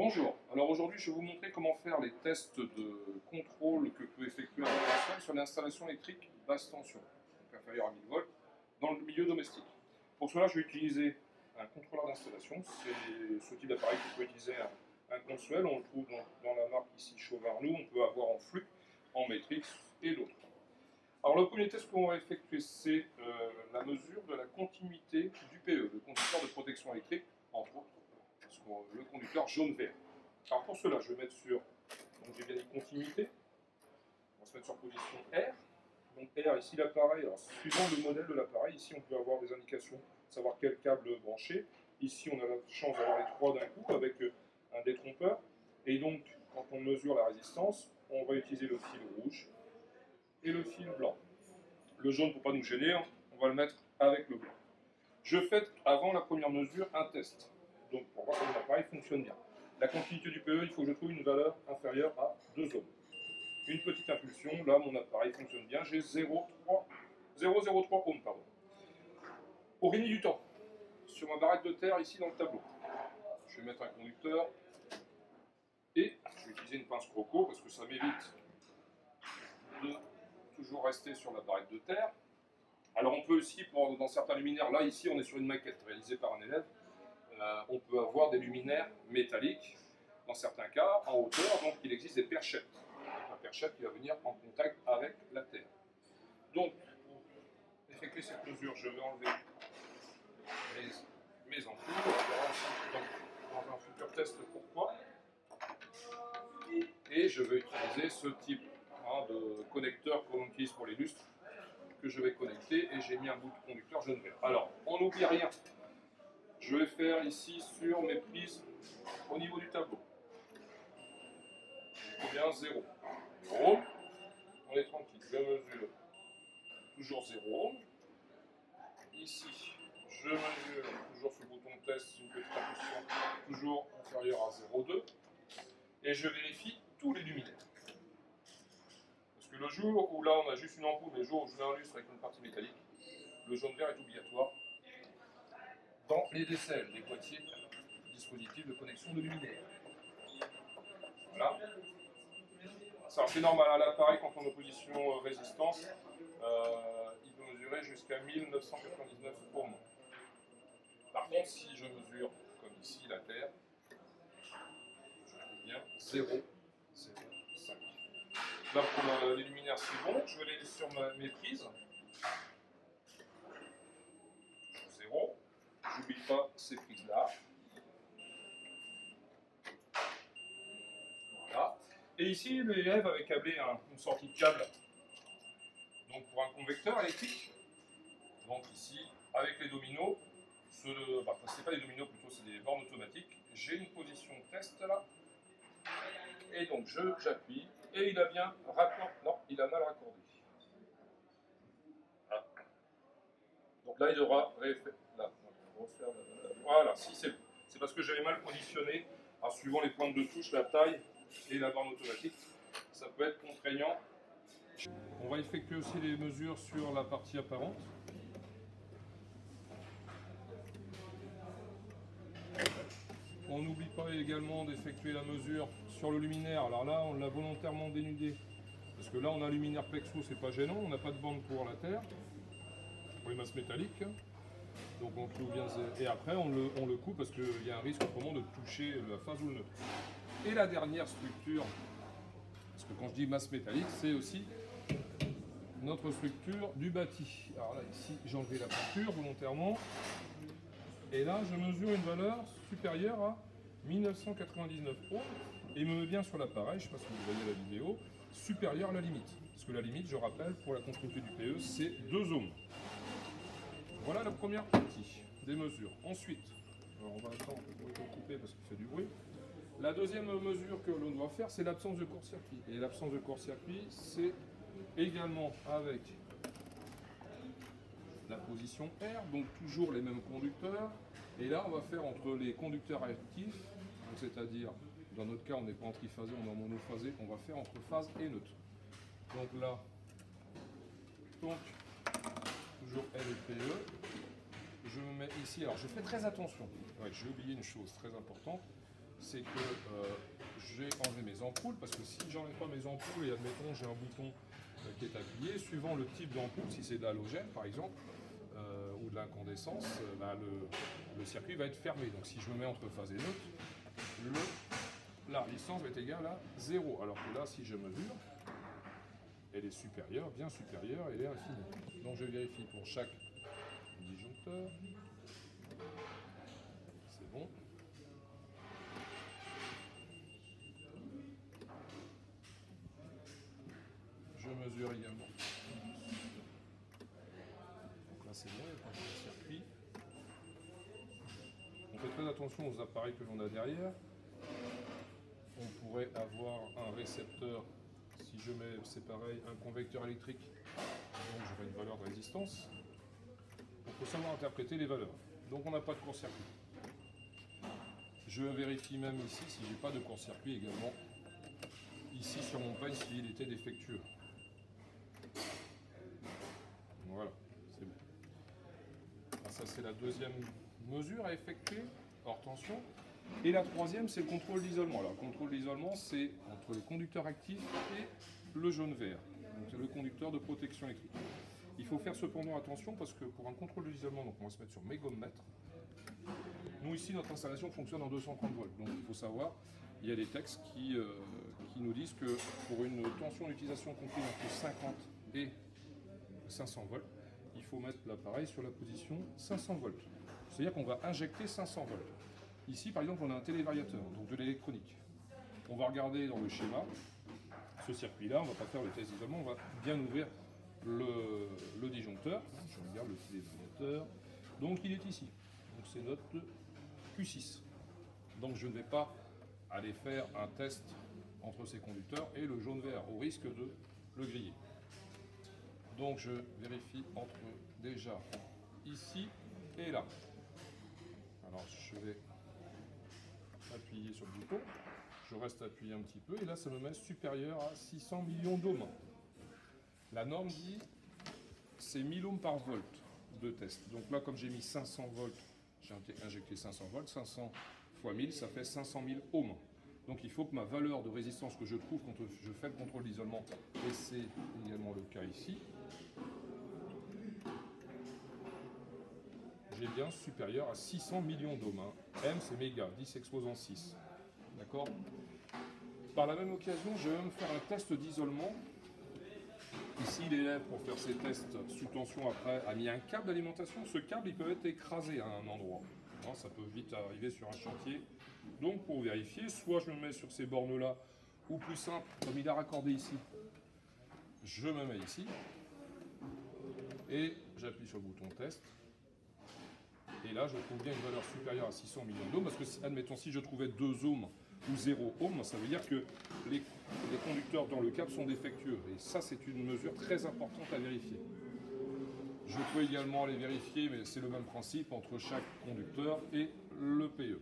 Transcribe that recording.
Bonjour, alors aujourd'hui je vais vous montrer comment faire les tests de contrôle que peut effectuer un console sur l'installation électrique basse tension, donc inférieure à 1000 volts, dans le milieu domestique. Pour cela je vais utiliser un contrôleur d'installation, c'est ce type d'appareil qui peut utiliser un Consuel, on le trouve dans la marque ici Chauvarnou, on peut avoir en flux, en Matrix et d'autres. Alors le premier test qu'on va effectuer c'est la mesure de la continuité du PE, le conducteur de protection électrique, entre autres. Le conducteur jaune-vert. Alors pour cela, je vais mettre sur, donc j'ai bien dit continuité, on va se mettre sur position R. Donc R, ici l'appareil, alors suivant le modèle de l'appareil, ici on peut avoir des indications, savoir quel câble brancher. Ici on a la chance d'avoir les trois d'un coup avec un détrompeur. Et donc quand on mesure la résistance, on va utiliser le fil rouge et le fil blanc. Le jaune pour ne pas nous gêner, on va le mettre avec le blanc. Je fais avant la première mesure un test. Donc pour voir si mon appareil fonctionne bien. La continuité du PE, il faut que je trouve une valeur inférieure à 2 ohms. Une petite impulsion, là mon appareil fonctionne bien, j'ai 0,03 ohms. Pardon. Pour gagner du temps, sur ma barrette de terre ici dans le tableau, je vais mettre un conducteur et je vais utiliser une pince croco parce que ça m'évite de toujours rester sur la barrette de terre. Alors on peut aussi, dans certains luminaires, là ici on est sur une maquette réalisée par un élève, on peut avoir des luminaires métalliques, dans certains cas, en hauteur, donc il existe des perchettes. Un perchette qui va venir en contact avec la terre. Donc, pour effectuer cette mesure, je vais enlever mes ampoules. On verra aussi dans un futur test pourquoi. Et je vais utiliser ce type de connecteur qu'on utilise pour les lustres, que je vais connecter, et j'ai mis un bout de conducteur jaune-vert. Alors, on n'oublie rien. Je vais faire ici sur mes prises au niveau du tableau. J'ai bien 0. Ohm. On est tranquille. Je mesure toujours 0 ohm. Ici, je mesure toujours ce bouton de test, une petite impulsion toujours inférieure à 0,2. Et je vérifie tous les luminaires. Parce que le jour où là on a juste une ampoule, mais le jour où je mets un lustre avec une partie métallique, le jaune-vert est obligatoire dans les DCL, les boîtiers dispositifs de connexion de luminaires. Voilà. C'est normal, à l'appareil, quand on est en position résistance, il peut mesurer jusqu'à 1999 ohms. Par contre, si je mesure, comme ici, la Terre, je trouve bien 0,05. Là, pour les luminaires, c'est bon. Je vais aller sur mes prises. 0. J'oublie pas ces prises-là. Voilà. Et ici, l'élève avait câblé une sortie de câble donc pour un convecteur électrique. Donc ici, avec les dominos, c'est pas des dominos, plutôt c'est des bornes automatiques. J'ai une position test là. Et donc j'appuie. Et il a bien raccordé. Non, il a mal raccordé. Ah. Donc là, il devra refaire. Voilà, si c'est parce que j'avais mal positionné, en suivant les pointes de touche, la taille et la borne automatique. Ça peut être contraignant. On va effectuer aussi les mesures sur la partie apparente. On n'oublie pas également d'effectuer la mesure sur le luminaire. Alors là, on l'a volontairement dénudé. Parce que là, on a un luminaire plexo, c'est pas gênant. On n'a pas de bande pour la terre, pour les masses métalliques. Donc on trouve bien. Et après, on le coupe parce qu'il y a un risque autrement de toucher la phase ou le neutre. Et la dernière structure, parce que quand je dis masse métallique, c'est aussi notre structure du bâti. Alors là, ici, j'ai enlevé la peinture volontairement. Et là, je mesure une valeur supérieure à 1999 ohms. Et il me met bien sur l'appareil, je ne sais pas si vous voyez la vidéo, supérieure à la limite. Parce que la limite, je rappelle, pour la continuité du PE, c'est 2 ohms. Voilà la première partie des mesures. Ensuite, alors on va attendre pour le couper parce qu'il fait du bruit. La deuxième mesure que l'on doit faire, c'est l'absence de court-circuit. Et l'absence de court-circuit, c'est également avec la position R, donc toujours les mêmes conducteurs. Et là, on va faire entre les conducteurs actifs, c'est-à-dire, dans notre cas, on n'est pas en triphasé, on est en monophasé, on va faire entre phase et neutre. Donc là, toujours L et PE. Je me mets ici, alors je fais très attention. Ouais, j'ai oublié une chose très importante. c'est que j'ai enlevé mes ampoules, parce que si j'enlève pas mes ampoules, et admettons j'ai un bouton qui est appuyé, suivant le type d'ampoule, si c'est de l'halogène par exemple, ou de l'incandescence, le circuit va être fermé. Donc si je me mets entre phase et neutre, la résistance va être égale à 0. Alors que là, si je mesure, elle est supérieure, bien supérieure, elle est infinie. Donc je vérifie pour chaque disjoncteur. C'est bon. Je mesure également. Donc là c'est bon, il n'y a pas de circuit. On fait très attention aux appareils que l'on a derrière. On pourrait avoir un récepteur, si je mets, c'est pareil, un convecteur électrique, donc j'aurai une valeur de résistance. Il faut savoir interpréter les valeurs. Donc on n'a pas de court-circuit. Je vérifie même ici si j'ai pas de court-circuit également. Ici sur mon peigne s'il était défectueux. Voilà, c'est bon. Alors ça c'est la deuxième mesure à effectuer, hors tension. Et la troisième, c'est le contrôle d'isolement. Alors, le contrôle d'isolement, c'est entre le conducteur actif et le jaune-vert. Donc, c'est le conducteur de protection électrique. Il faut faire cependant attention parce que pour un contrôle d'isolement, donc on va se mettre sur mégommètre. Nous, ici, notre installation fonctionne en 230 volts. Donc, il faut savoir, il y a des textes qui nous disent que pour une tension d'utilisation comprise entre 50 et 500 volts, il faut mettre l'appareil sur la position 500 volts. C'est-à-dire qu'on va injecter 500 volts. Ici, par exemple, on a un télévariateur, donc de l'électronique. On va regarder dans le schéma ce circuit-là, on ne va pas faire le test d'isolement, on va bien ouvrir le disjoncteur. Je regarde le télévariateur. Donc, il est ici. Donc, c'est notre Q6. Donc, je ne vais pas aller faire un test entre ces conducteurs et le jaune-vert, au risque de le griller. Donc, je vérifie entre déjà ici et là. Alors, je vais appuyer sur le bouton, je reste appuyé un petit peu et là ça me met supérieur à 600 millions d'ohms. La norme dit c'est 1000 ohms par volt de test. Donc là comme j'ai mis 500 volts, j'ai injecté 500 volts, 500 fois 1000 ça fait 500 000 ohms. Donc il faut que ma valeur de résistance que je trouve quand je fais le contrôle d'isolement, et c'est également le cas ici, j'ai bien supérieur à 600 millions d'ohms. M c'est méga, 10 exposant 6. D'accord. Par la même occasion, je vais même faire un test d'isolement. Ici, l'élève, pour faire ses tests sous tension après, a mis un câble d'alimentation. Ce câble, il peut être écrasé à un endroit. Hein, ça peut vite arriver sur un chantier. Donc, pour vérifier, soit je me mets sur ces bornes-là, ou plus simple, comme il a raccordé ici, je me mets ici, et j'appuie sur le bouton test. Et là, je trouve bien une valeur supérieure à 600 millions d'ohms, parce que, admettons, si je trouvais 2 ohms ou 0 ohms, ça veut dire que les conducteurs dans le câble sont défectueux. Et ça, c'est une mesure très importante à vérifier. Je peux également aller vérifier, mais c'est le même principe entre chaque conducteur et le PE.